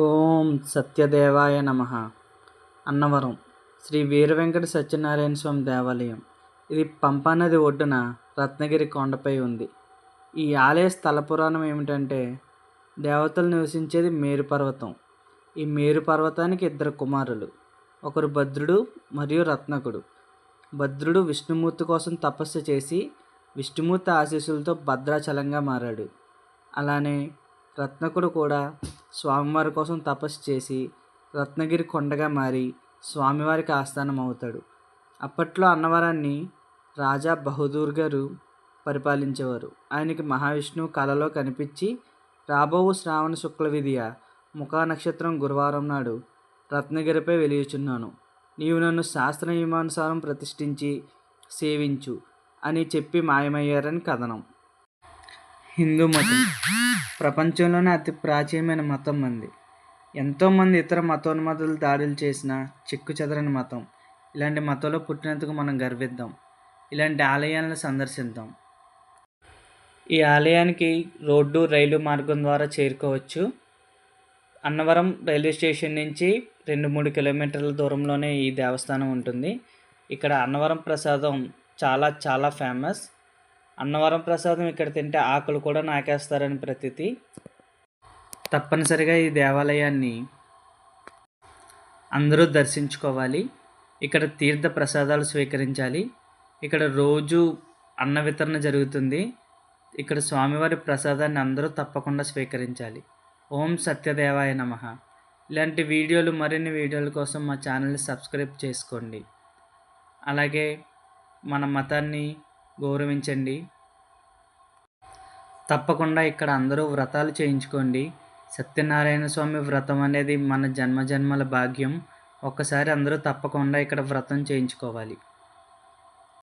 ఓం సత్యదేవాయ నమః. అన్నవరం శ్రీ వీర వెంకట సత్యనారాయణ స్వామి దేవాలయం. ఇది పంపానది ఒడ్డున రత్నగిరి కొండపై ఉంది. ఈ ఆలయ స్థల పురాణం ఏమిటంటే, దేవతలు నివసించేది మేరు పర్వతం. ఈ మేరు పర్వతానికి ఇద్దరు కుమారులు, ఒకరు భద్రుడు మరియు రత్నకుడు. భద్రుడు విష్ణుమూర్తి కోసం తపస్సు చేసి విష్ణుమూర్తి ఆశీస్సులతో భద్రాచలంగా మారాడు. అలానే రత్నకుడు కూడా స్వామివారి కోసం తపస్సు చేసి రత్నగిరి కొండగా మారి స్వామివారికి ఆస్థానం అవుతాడు. అప్పట్లో అన్నవరాన్ని రాజా బహదూర్ గారు పరిపాలించేవారు. ఆయనకి మహావిష్ణువు కలలో కనిపించి, రాబోవు శ్రావణ శుక్ల విధియ ముఖా నక్షత్రం గురువారం నాడు రత్నగిరిపై వెలియుచున్నాను, నీవు నన్ను శాస్త్ర నియమానుసారం ప్రతిష్ఠించి సేవించు అని చెప్పి మాయమయ్యారని కథనం. హిందూ మతం ప్రపంచంలోనే అతి ప్రాచీనమైన మతం మంది. ఎంతోమంది ఇతర మతోన్మాదులు దాడులు చేసిన చెక్కు చెదరని మతం. ఇలాంటి మతంలో పుట్టినందుకు మనం గర్విద్దాం. ఇలాంటి ఆలయాలను సందర్శిద్దాం. ఈ ఆలయానికి రోడ్డు, రైలు మార్గం ద్వారా చేరుకోవచ్చు. అన్నవరం రైల్వే స్టేషన్ నుంచి 2-3 కిలోమీటర్ల దూరంలోనే ఈ దేవస్థానం ఉంటుంది. ఇక్కడ అన్నవరం ప్రసాదం చాలా చాలా ఫేమస్. అన్నవరం ప్రసాదం ఇక్కడ తింటే ఆకులు కూడా నాకేస్తారని ప్రతీతి. తప్పనిసరిగా ఈ దేవాలయాన్ని అందరూ దర్శించుకోవాలి. ఇక్కడ తీర్థ ప్రసాదాలు స్వీకరించాలి. ఇక్కడ రోజు అన్న వితరణ జరుగుతుంది. ఇక్కడ స్వామివారి ప్రసాదాన్ని అందరూ తప్పకుండా స్వీకరించాలి. ఓం సత్యదేవాయ నమః. ఇలాంటి వీడియోలు, మరిన్ని వీడియోల కోసం మా ఛానల్ని సబ్స్క్రైబ్ చేసుకోండి. అలాగే మన మతాన్ని గౌరవించండి. తప్పకుండా ఇక్కడ అందరూ వ్రతాలు చేయించుకోండి. సత్యనారాయణ స్వామి వ్రతం అనేది మన జన్మజన్మల భాగ్యం. ఒక్కసారి అందరూ తప్పకుండా ఇక్కడ వ్రతం చేయించుకోవాలి.